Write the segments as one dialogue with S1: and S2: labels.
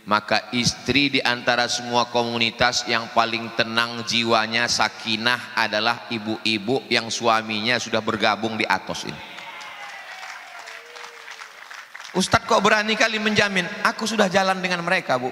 S1: Maka istri di antara semua komunitas yang paling tenang jiwanya, sakinah, adalah ibu-ibu yang suaminya sudah bergabung di Atos ini. Ustadz kok berani kali menjamin? Aku sudah jalan dengan mereka, Bu.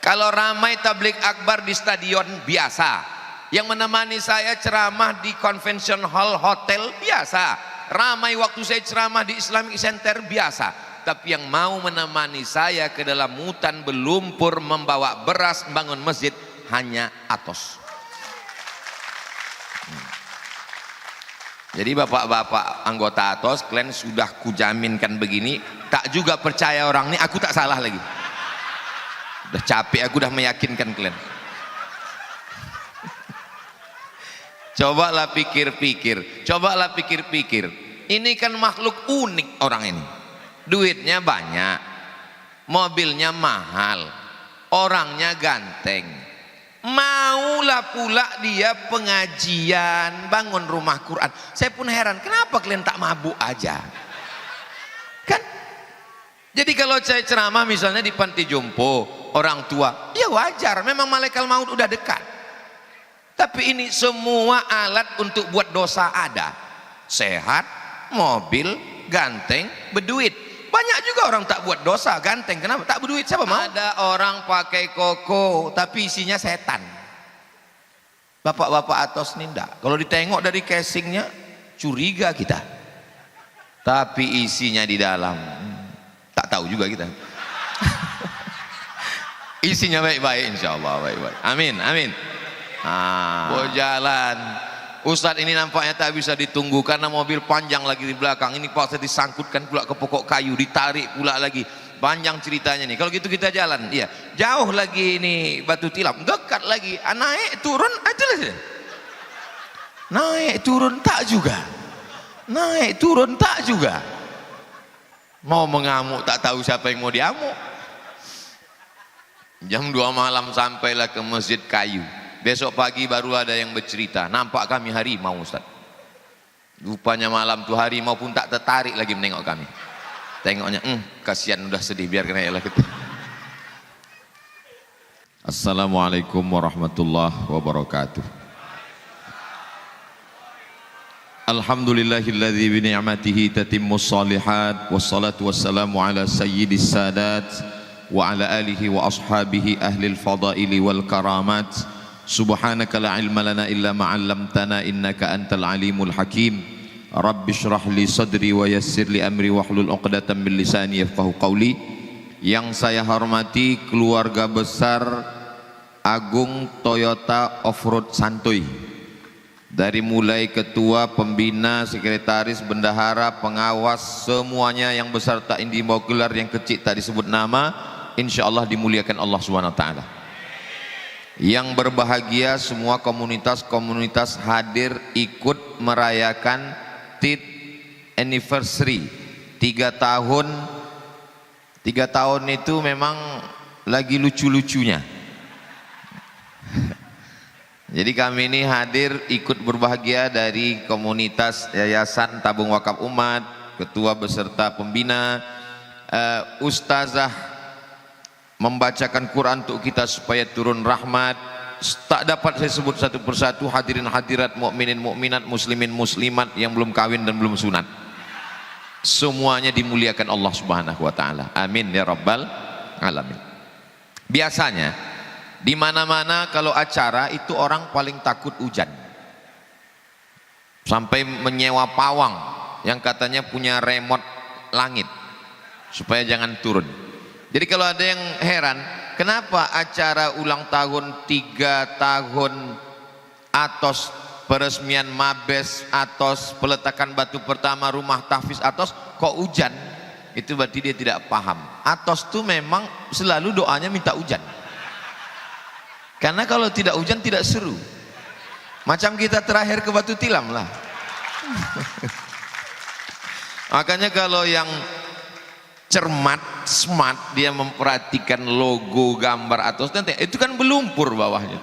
S1: Kalau ramai tabligh akbar di stadion, biasa. Yang menemani saya ceramah di convention hall hotel, biasa. Ramai waktu saya ceramah di Islamic Center, biasa. Tapi yang mau menemani saya ke dalam hutan berlumpur, membawa beras, membangun masjid, hanya Atos. Jadi bapak-bapak anggota Atos, kalian sudah kujaminkan begini, tak juga percaya orang ini, aku tak salah lagi. Udah capek, aku udah meyakinkan kalian. Cobalah pikir-pikir, cobalah pikir-pikir. Ini kan makhluk unik orang ini. Duitnya banyak, mobilnya mahal, orangnya ganteng. Maulah pula dia pengajian, bangun rumah Quran. Saya pun heran, kenapa kalian tak mabuk aja? Kan? Jadi kalau saya ceramah misalnya di panti jompo, orang tua, ya wajar, memang malaikat maut udah dekat. Tapi ini semua alat untuk buat dosa ada. Sehat, mobil, ganteng, berduit. Banyak juga orang tak buat dosa, ganteng, kenapa? Tak berduit, siapa mau? Ada orang pakai koko tapi isinya setan. Bapak-bapak Atos ini enggak. Kalau ditengok dari casingnya, curiga kita. Tapi isinya di dalam, tak tahu juga kita. Isinya baik-baik, insya Allah baik-baik. Amin, amin. Jalan. Ustadz ini nampaknya tak bisa ditunggu karena mobil panjang lagi di belakang. Ini paksa disangkutkan pula ke pokok kayu, ditarik pula lagi. Panjang ceritanya nih. Kalau gitu kita jalan. Iya. Jauh lagi ini Batu Tilam, dekat lagi. Naik turun aja lah. Naik turun tak juga. Naik turun tak juga. Mau mengamuk tak tahu siapa yang mau diamuk. Jam 2 malam sampailah ke Masjid Kayu. Besok pagi baru ada yang bercerita, nampak kami harimau Ustaz. Rupanya malam tuh harimau pun tak tertarik lagi menengok kami. Tengoknya, kasihan udah sedih, biarkan aja lah kita. Assalamualaikum warahmatullahi wabarakatuh. Alhamdulillahilladzi bi ni'matihi tatimmus shalihat, wassalatu wassalamu ala sayyidis sadat wa ala alihi wa ashabihi ahlil fadaili wal karamat. Subhanaka la ilma lana illa ma 'allamtana innaka antal alimul hakim. Rabbi shrah li sadri wa yassir li amri wahlul 'uqdatam min lisani yafqahu qawli. Yang saya hormati keluarga besar Agung Toyota Offroad Santuy. Dari mulai ketua, pembina, sekretaris, bendahara, pengawas, semuanya yang besar tak ingin dibawa gelar, yang kecil tak disebut nama, insyaallah dimuliakan Allah Subhanahu wa taala. Yang berbahagia semua komunitas-komunitas hadir ikut merayakan TID anniversary 3 tahun. 3 tahun itu memang lagi lucu-lucunya. Jadi kami ini hadir ikut berbahagia dari komunitas Yayasan Tabung Wakaf Umat, ketua beserta pembina, ustazah membacakan Quran untuk kita supaya turun rahmat. Tak dapat saya sebut satu persatu, hadirin hadirat, mukminin mukminat, muslimin muslimat yang belum kawin dan belum sunat. Semuanya dimuliakan Allah Subhanahu wa taala. Amin ya rabbal alamin. Biasanya di mana-mana kalau acara itu orang paling takut hujan. Sampai menyewa pawang yang katanya punya remote langit supaya jangan turun. Jadi kalau ada yang heran, kenapa acara ulang tahun 3 tahun Atos, peresmian Mabes Atos, peletakan batu pertama rumah tahfiz Atos, kok hujan? Itu berarti dia tidak paham. Atos itu memang selalu doanya minta hujan. Karena kalau tidak hujan tidak seru. Macam kita terakhir ke Batu Tilam lah. Makanya kalau yang cermat, smart, dia memperhatikan logo, gambar Atos, nanti itu kan berlumpur bawahnya.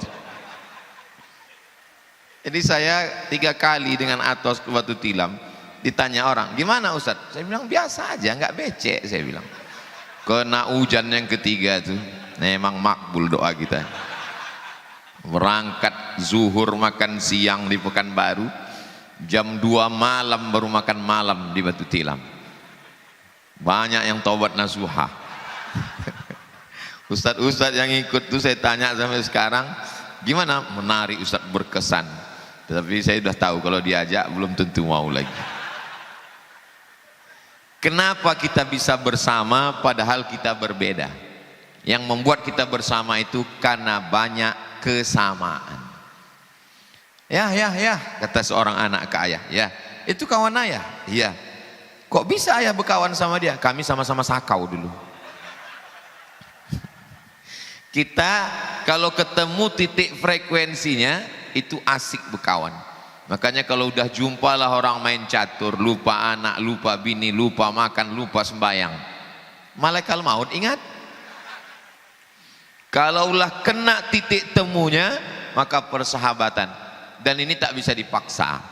S1: Jadi saya 3 kali dengan Atos ke Batu Tilam, ditanya orang, gimana Ustadz? Saya bilang biasa aja, nggak becek, saya bilang. Kena hujan yang ketiga tuh, memang makbul doa kita. Berangkat zuhur makan siang di Pekanbaru, jam 2 malam baru makan malam di Batu Tilam. Banyak yang taubat nasuha. Ustadz-ustadz yang ikut tuh saya tanya sampai sekarang, gimana? Menarik Ustadz, berkesan. Tapi saya sudah tahu kalau diajak belum tentu mau lagi. Kenapa kita bisa bersama padahal kita berbeda? Yang membuat kita bersama itu karena banyak kesamaan. Ya, kata seorang anak ke ayah. Ya, itu kawan ayah. Iya. Kok bisa ayah berkawan sama dia? Kami sama-sama sakau dulu. Kita kalau ketemu titik frekuensinya itu asik berkawan. Makanya kalau udah jumpalah orang main catur, lupa anak, lupa bini, lupa makan, lupa sembayang, malaikat maut ingat. Kalaulah kena titik temunya, maka persahabatan. Dan ini tak bisa dipaksa.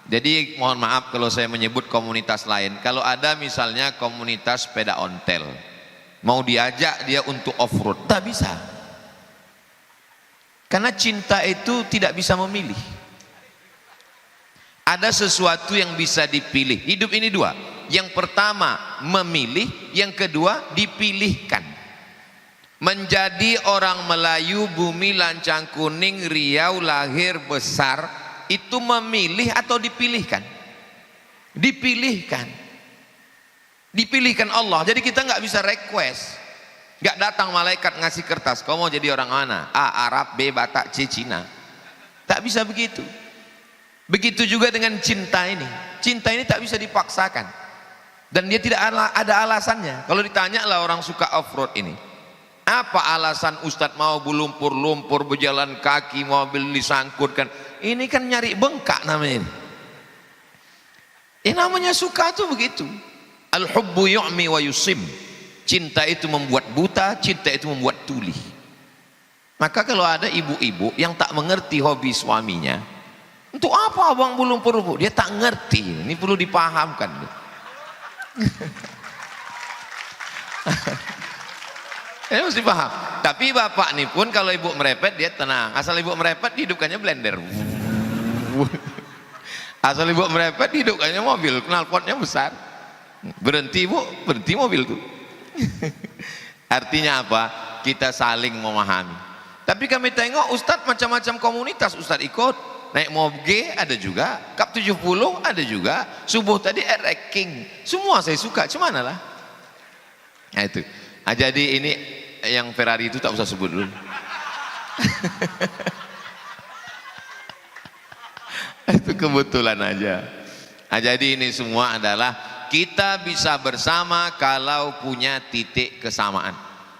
S1: Jadi mohon maaf kalau saya menyebut komunitas lain. Kalau ada misalnya komunitas sepeda ontel, mau diajak dia untuk off-road, tak bisa. Karena cinta itu tidak bisa memilih. Ada sesuatu yang bisa dipilih. Hidup ini dua. Yang pertama memilih, yang kedua dipilihkan. Menjadi orang Melayu bumi lancang kuning Riau lahir besar itu memilih atau dipilihkan? Dipilihkan. Dipilihkan Allah. Jadi kita nggak bisa request. Nggak datang malaikat ngasih kertas, kau mau jadi orang mana? A. Arab, B. Batak, C. Cina. Tak bisa begitu. Begitu juga dengan cinta ini. Cinta ini tak bisa dipaksakan. Dan dia tidak ada alasannya. Kalau ditanya lah orang suka off-road ini, apa alasan Ustadz mau berlumpur-lumpur, berjalan kaki, mobil disangkutkan? Ini kan nyari bengkak namanya ini. Namanya suka tuh begitu. Al-hubbu yu'mi wa yusim. Cinta itu membuat buta, cinta itu membuat tuli. Maka kalau ada ibu-ibu yang tak mengerti hobi suaminya, untuk apa abang berlumpur-lumpur? Dia tak ngerti. Ini perlu dipahamkan. Mesti paham. Tapi bapak nih pun kalau ibu merepet dia tenang. Asal ibu merepet dihidupkannya blender. Asal ibu merepet dihidupkannya mobil, knalpotnya besar. Berhenti ibu, berhenti mobil tuh. Artinya apa? Kita saling memahami. Tapi kami tengok Ustadz macam-macam komunitas Ustadz ikut. Naik moge ada juga, Cup 70 ada juga, subuh tadi RX King, semua saya suka, cuman lah. Nah itu. Nah, jadi ini yang Ferrari itu tak usah sebut dulu. Itu kebetulan aja. Nah, jadi ini semua adalah kita bisa bersama kalau punya titik kesamaan.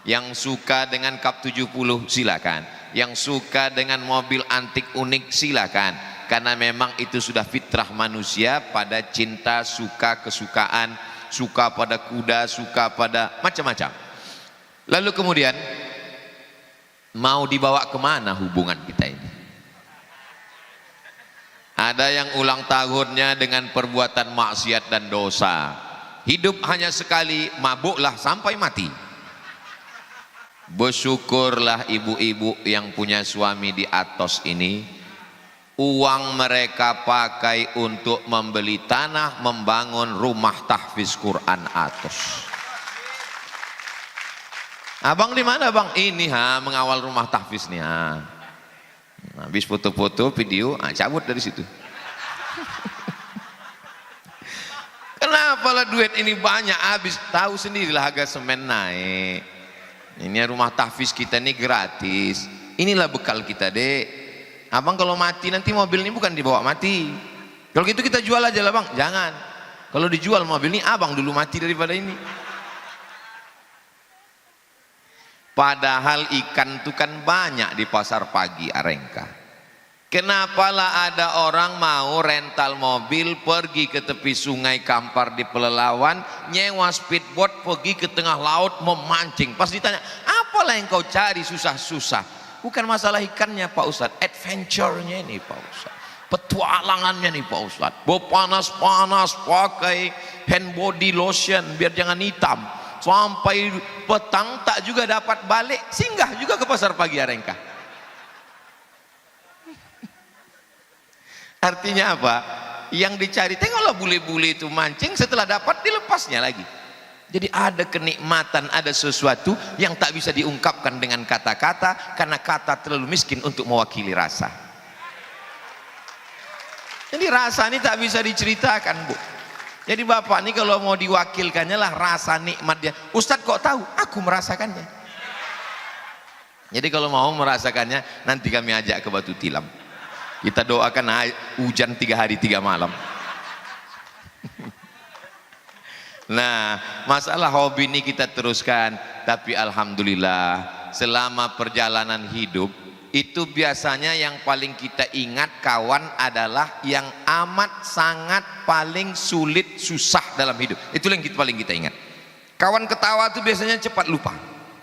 S1: Yang suka dengan Cup 70 silakan. Yang suka dengan mobil antik unik silakan. Karena memang itu sudah fitrah manusia pada cinta, suka, kesukaan, suka pada kuda, suka pada macam-macam. Lalu kemudian mau dibawa kemana hubungan kita ini? Ada yang ulang tahunnya dengan perbuatan maksiat dan dosa. Hidup hanya sekali, mabuklah sampai mati. Bersyukurlah ibu-ibu yang punya suami di Atos ini. Uang mereka pakai untuk membeli tanah, membangun rumah tahfiz Quran Atos. Abang di mana bang? Ini mengawal rumah tahfiz nih. Habis foto-foto, video, cabut dari situ. Kenapa lah duit ini banyak habis? Tahu sendirilah harga semen naik. Ini rumah tahfiz kita ini gratis. Inilah bekal kita, Dek. Abang kalau mati nanti mobil ini bukan dibawa mati. Kalau gitu kita jual aja lah bang. Jangan. Kalau dijual mobil ini abang dulu mati daripada ini. Padahal ikan itu kan banyak di pasar pagi Arengka. Kenapa lah ada orang mau rental mobil pergi ke tepi sungai Kampar di Pelelawan, nyewa speedboat pergi ke tengah laut memancing. Pas ditanya, apalah yang kau cari susah-susah? Bukan masalah ikannya Pak Ustadz, adventure-nya ini Pak Ustadz, petualangannya nih Pak Ustadz. Bawa panas-panas pakai hand body lotion biar jangan hitam. sampai petang tak juga dapat balik, singgah juga ke pasar pagi Arengkah. Artinya apa? Yang dicari, tengoklah bule-bule itu mancing, setelah dapat dilepasnya lagi. Jadi ada kenikmatan, ada sesuatu yang tak bisa diungkapkan dengan kata-kata, karena kata terlalu miskin untuk mewakili rasa. Jadi rasa ini tak bisa diceritakan, Bu. Jadi bapak ini kalau mau diwakilkannya lah rasa nikmat dia. Ustadz kok tahu? Aku merasakannya. Jadi kalau mau merasakannya, nanti kami ajak ke Batu Tilam. Kita doakan hujan 3 hari 3 malam. Nah, masalah hobi ini kita teruskan. Tapi alhamdulillah, selama perjalanan hidup itu biasanya yang paling kita ingat kawan adalah yang amat sangat paling sulit susah dalam hidup. Itu yang paling kita ingat. Kawan ketawa itu biasanya cepat lupa.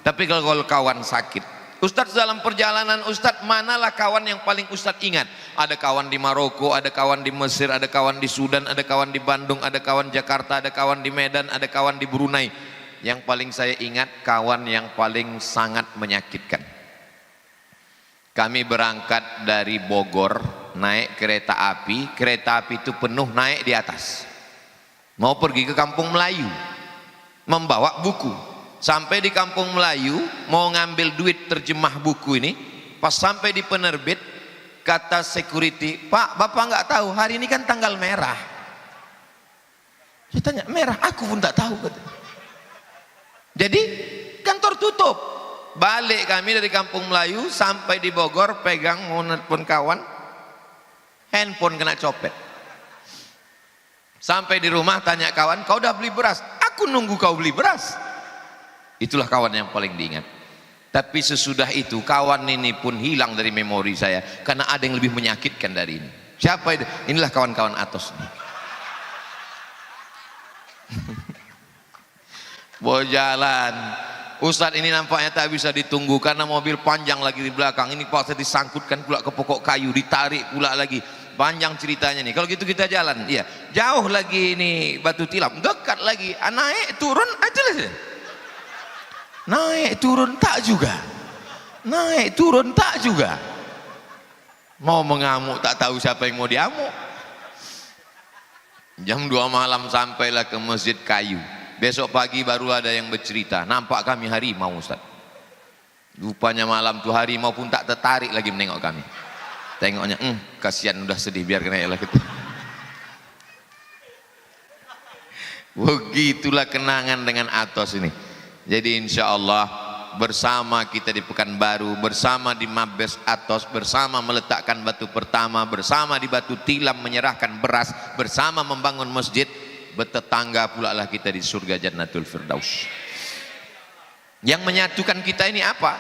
S1: Tapi kalau kawan sakit, Ustadz dalam perjalanan Ustadz, manalah kawan yang paling Ustadz ingat? Ada kawan di Maroko, ada kawan di Mesir, ada kawan di Sudan, ada kawan di Bandung, ada kawan Jakarta, ada kawan di Medan, ada kawan di Brunei. Yang paling saya ingat kawan yang paling sangat menyakitkan. Kami berangkat dari Bogor, naik kereta api itu penuh, naik di atas. Mau pergi ke Kampung Melayu, membawa buku. Sampai di Kampung Melayu, mau ngambil duit terjemah buku ini, pas sampai di penerbit, kata security, Pak, Bapak nggak tahu, hari ini kan tanggal merah. Saya tanya, merah? Aku pun tak tahu. Jadi, kantor tutup. Balik kami dari Kampung Melayu sampai di Bogor, pegang mau nelpon kawan, handphone kena copet. Sampai di rumah tanya kawan, kau udah beli beras? Aku nunggu kau beli beras. Itulah kawan yang paling diingat. Tapi sesudah itu kawan ini pun hilang dari memori saya, karena ada yang lebih menyakitkan dari ini. Siapa itu? Inilah kawan-kawan Atos. Mau jalan, Ustadz ini nampaknya tak bisa ditunggu karena mobil panjang lagi di belakang. Ini paksa disangkutkan pula ke pokok kayu, ditarik pula lagi. Panjang ceritanya nih. Kalau gitu kita jalan. Iya. Jauh lagi ini Batu Tilam, dekat lagi. Naik turun aja lah. Naik turun tak juga. Naik turun tak juga. Mau mengamuk tak tahu siapa yang mau diamuk. Jam 2 malam sampailah ke Masjid Kayu. Besok pagi baru ada yang bercerita, nampak kami harimau Ustaz. Rupanya malam tuh harimau pun tak tertarik lagi menengok kami. Tengoknya, kasihan udah sedih, biar kena lah gitu. Begitulah kenangan dengan Atos ini. Jadi insya Allah bersama kita di Pekanbaru, bersama di Mabes Atos, bersama meletakkan batu pertama, bersama di Batu Tilam menyerahkan beras, bersama membangun masjid, bertetangga pula lah kita di surga Jannatul Firdaus. Yang menyatukan kita ini apa?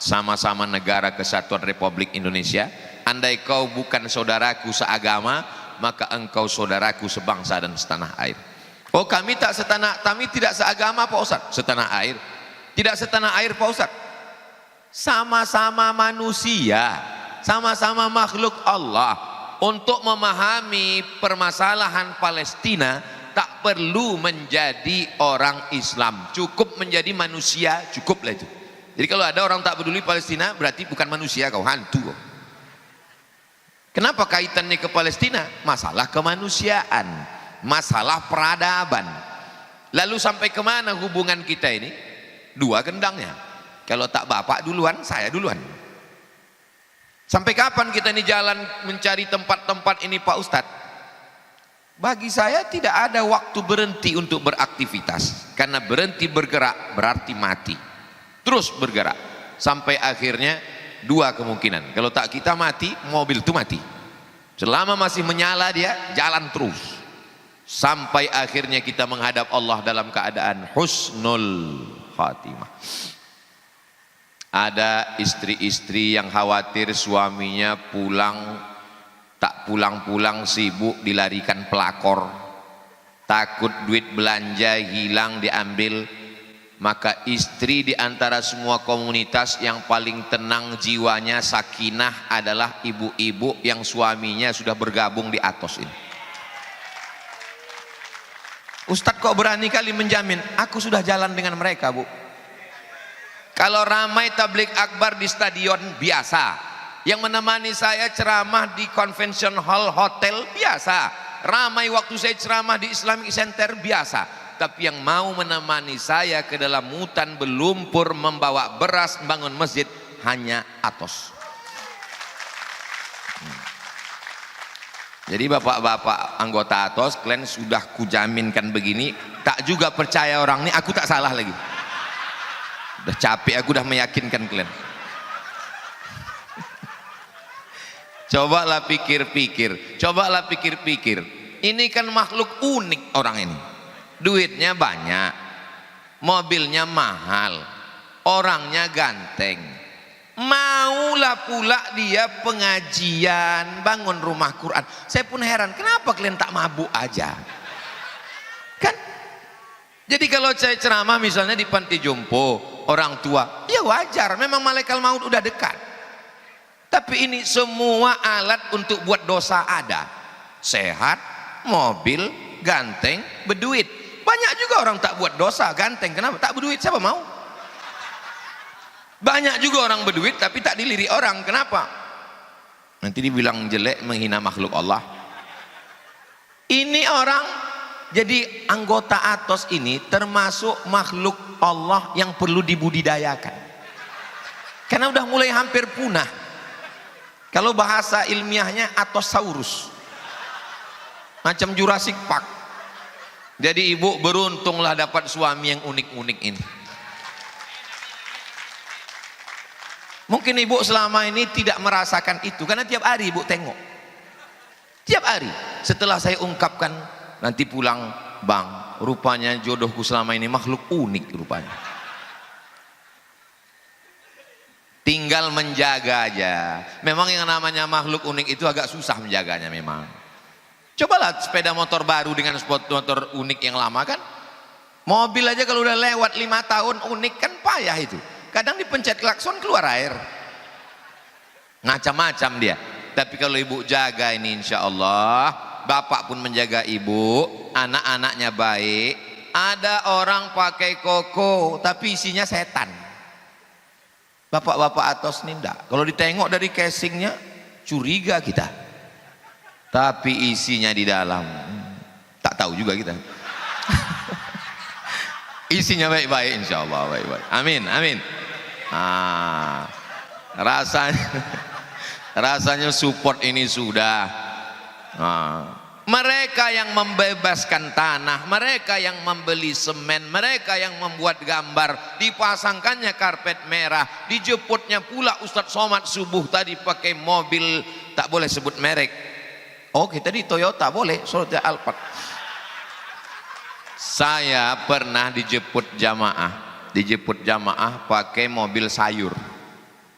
S1: Sama-sama negara kesatuan Republik Indonesia. Andai kau bukan saudaraku seagama, maka engkau saudaraku sebangsa dan setanah air. Oh, kami tak setanah, kami tidak seagama Pak Ustaz. Setanah air. Tidak setanah air Pak Ustaz. Sama-sama manusia, sama-sama makhluk Allah. Untuk memahami permasalahan Palestina, tak perlu menjadi orang Islam, cukup menjadi manusia, cukuplah itu. Jadi kalau ada orang tak peduli Palestina, berarti bukan manusia, kau hantu. Kenapa kaitannya ke Palestina? Masalah kemanusiaan, masalah peradaban. Lalu sampai kemana hubungan kita ini? Dua gendangnya. Kalau tak bapak duluan, saya duluan. Sampai kapan kita ini jalan mencari tempat-tempat ini Pak Ustadz? Bagi saya tidak ada waktu berhenti untuk beraktivitas, karena berhenti bergerak berarti mati. Terus bergerak sampai akhirnya dua kemungkinan. Kalau tak kita mati, mobil itu mati. Selama masih menyala dia jalan terus sampai akhirnya kita menghadap Allah dalam keadaan husnul khatimah. Ada istri-istri yang khawatir suaminya pulang tak pulang-pulang, sibuk, dilarikan pelakor, takut duit belanja hilang diambil. Maka istri di antara semua komunitas yang paling tenang jiwanya, sakinah, adalah ibu-ibu yang suaminya sudah bergabung di Atos ini. Ustadz kok berani kali menjamin? Aku sudah jalan dengan mereka, Bu. Kalau ramai tablik akbar di stadion, biasa. Yang menemani saya ceramah di convention hall hotel, biasa. Ramai waktu saya ceramah di Islamic Center, biasa. Tapi yang mau menemani saya ke dalam hutan berlumpur, membawa beras, bangun masjid, hanya Atos. Jadi bapak-bapak anggota Atos, kalian sudah kujaminkan begini, tak juga percaya orang ini, aku tak salah lagi. Udah capek, aku udah meyakinkan kalian. Cobalah pikir-pikir, cobalah pikir-pikir. Ini kan makhluk unik orang ini. Duitnya banyak, mobilnya mahal, orangnya ganteng. Maulah pula dia pengajian, bangun rumah Quran. Saya pun heran, kenapa kalian tak mabuk aja? Kan? Jadi kalau saya ceramah misalnya di panti jompo, orang tua, ya wajar, memang malaikat maut udah dekat. Tapi ini semua alat untuk buat dosa ada. Sehat, mobil, ganteng, berduit. Banyak juga orang tak buat dosa, ganteng. Kenapa? Tak berduit, siapa mau? Banyak juga orang berduit tapi tak dilirik orang. Kenapa? Nanti dibilang jelek, menghina makhluk Allah. Ini orang, jadi anggota Atos ini termasuk makhluk Allah yang perlu dibudidayakan. Karena udah mulai hampir punah. Kalau bahasa ilmiahnya Atosaurus. Macam Jurassic Park. Jadi ibu beruntunglah dapat suami yang unik-unik ini. Mungkin ibu selama ini tidak merasakan itu karena tiap hari ibu tengok. Tiap hari setelah saya ungkapkan nanti pulang, bang, rupanya jodohku selama ini makhluk unik rupanya. Tinggal menjaga aja. Memang yang namanya makhluk unik itu agak susah menjaganya memang. Cobalah sepeda motor baru dengan spot motor unik yang lama kan. Mobil aja kalau udah lewat 5 tahun unik kan payah itu. Kadang dipencet klakson keluar air, macam-macam dia. Tapi kalau ibu jaga ini, insya Allah bapak pun menjaga ibu, anak-anaknya baik. Ada orang pakai koko tapi isinya setan. Bapak-bapak Atos ini enggak. Kalau ditengok dari casingnya curiga kita, tapi isinya di dalam tak tahu juga kita. Isinya baik-baik, insya Allah baik-baik. Amin, amin. Rasanya support ini sudah. Mereka yang membebaskan tanah, mereka yang membeli semen, mereka yang membuat gambar, dipasangkannya karpet merah, dijemputnya pula Ustadz Somad subuh tadi pakai mobil, tak boleh sebut merek. Oke, tadi Toyota boleh, Toyota Alphard. Saya pernah dijemput jamaah pakai mobil sayur.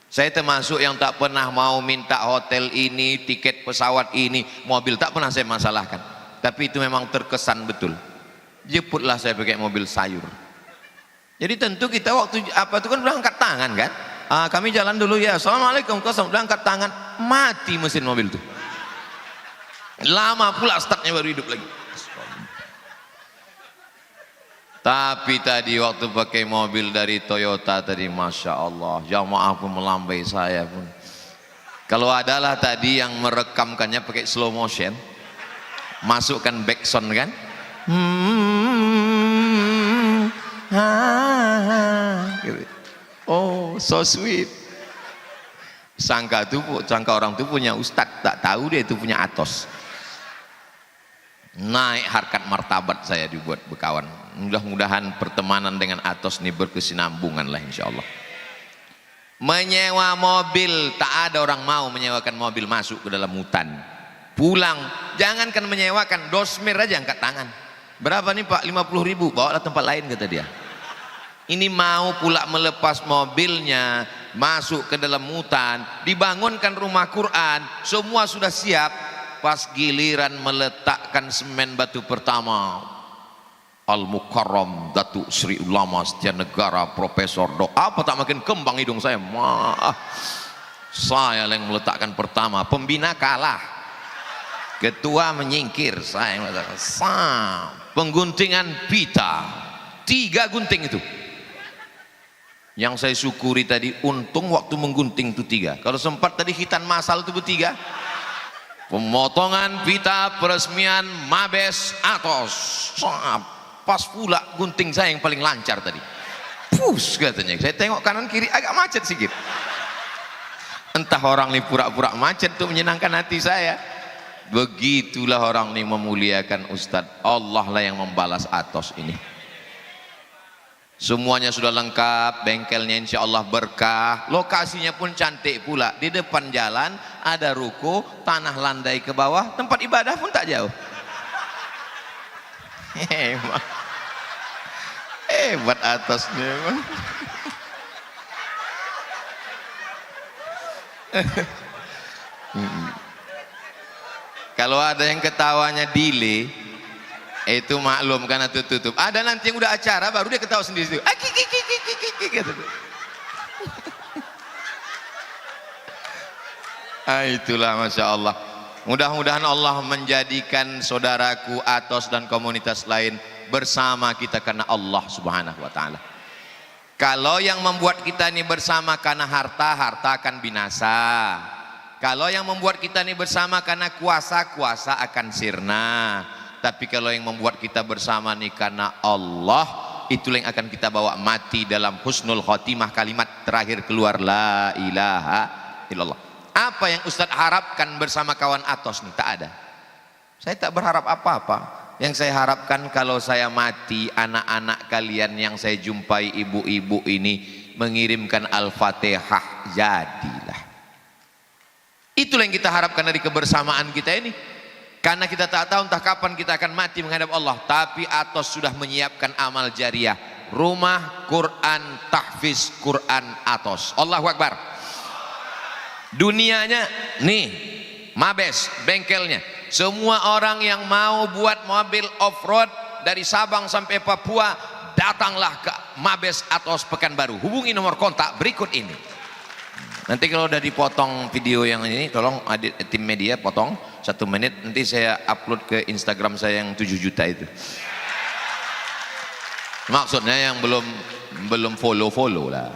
S1: Saya termasuk yang tak pernah mau minta hotel ini, tiket pesawat ini, mobil tak pernah saya masalahkan. Tapi itu memang terkesan betul. Jemputlah saya pakai mobil sayur. Jadi tentu kita waktu apa itu kan udah angkat tangan kan? Kami jalan dulu ya. Assalamualaikum. Udah angkat tangan, mati mesin mobil itu. Lama pula startnya baru hidup lagi. Tapi tadi waktu pakai mobil dari Toyota tadi, Masya Allah, jamaah pun melambai saya pun. Kalau adalah tadi yang merekamkannya pakai slow motion, masukkan backsound kan, oh so sweet. Sangka orang itu punya ustadz, tak tahu dia itu punya Atos. Naik harkat martabat saya dibuat berkawan. Mudah-mudahan pertemanan dengan Atos ini berkesinambungan lah insya Allah. Menyewa mobil, tak ada orang mau menyewakan mobil masuk ke dalam hutan. Pulang, jangankan menyewakan, dosmir aja angkat tangan. Berapa nih Pak? 50.000, bawa tempat lain kata dia. Ini mau pula melepas mobilnya, masuk ke dalam hutan, dibangunkan rumah Quran, semua sudah siap. Pas giliran meletakkan semen batu pertama, Al-Mukarram Datuk Sri Ulama Setia Negara Profesor Doa, apa tak makin kembang hidung saya. Saya yang meletakkan pertama, pembina kalah, ketua menyingkir, saya yang meletakkan. pengguntingan pita, 3 gunting itu. Yang saya syukuri tadi, untung waktu menggunting itu 3. Kalau sempat tadi khitan masal itu bertiga. Pemotongan pita peresmian Mabes Atos. Pas pula gunting saya yang paling lancar tadi. Pus katanya. Saya tengok kanan kiri agak macet sedikit. Entah orang ini pura-pura macet untuk menyenangkan hati saya. Begitulah orang ini memuliakan Ustadz. Allah lah yang membalas Atos ini. Semuanya sudah lengkap, bengkelnya insya Allah berkah, lokasinya pun cantik pula. Di depan jalan ada ruko, tanah landai ke bawah, tempat ibadah pun tak jauh. Hebat Atosnya emang. Kalau ada yang ketawanya delay, itu maklum karena tutup. Ada nanti yang udah acara baru dia ketawa sendiri. Itulah Masya Allah. Mudah-mudahan Allah menjadikan saudaraku Atos dan komunitas lain bersama kita karena Allah Subhanahu wa Ta'ala. Kalau yang membuat kita ini bersama karena harta, harta akan binasa. Kalau yang membuat kita ini bersama karena kuasa, kuasa akan sirna. Tapi kalau yang membuat kita bersama nih karena Allah, itulah yang akan kita bawa mati dalam husnul khotimah, kalimat terakhir keluar la ilaha illallah. Apa yang Ustadz harapkan bersama kawan Atos nih? Tak ada. Saya tak berharap apa-apa. Yang saya harapkan kalau saya mati, anak-anak kalian yang saya jumpai, ibu-ibu ini mengirimkan Al-Fatihah, jadilah. Itulah yang kita harapkan dari kebersamaan kita ini. Karena kita tak tahu entah kapan kita akan mati menghadap Allah. Tapi Atos sudah menyiapkan amal jariah. Rumah Quran, tahfiz Quran Atos. Allahu Akbar. Dunianya nih, Mabes, bengkelnya. Semua orang yang mau buat mobil off-road dari Sabang sampai Papua, datanglah ke Mabes Atos Pekanbaru. Hubungi nomor kontak berikut ini. Nanti kalau udah dipotong video yang ini, tolong tim media potong 1 menit, nanti saya upload ke Instagram saya yang 7 juta itu. Maksudnya yang belum follow lah.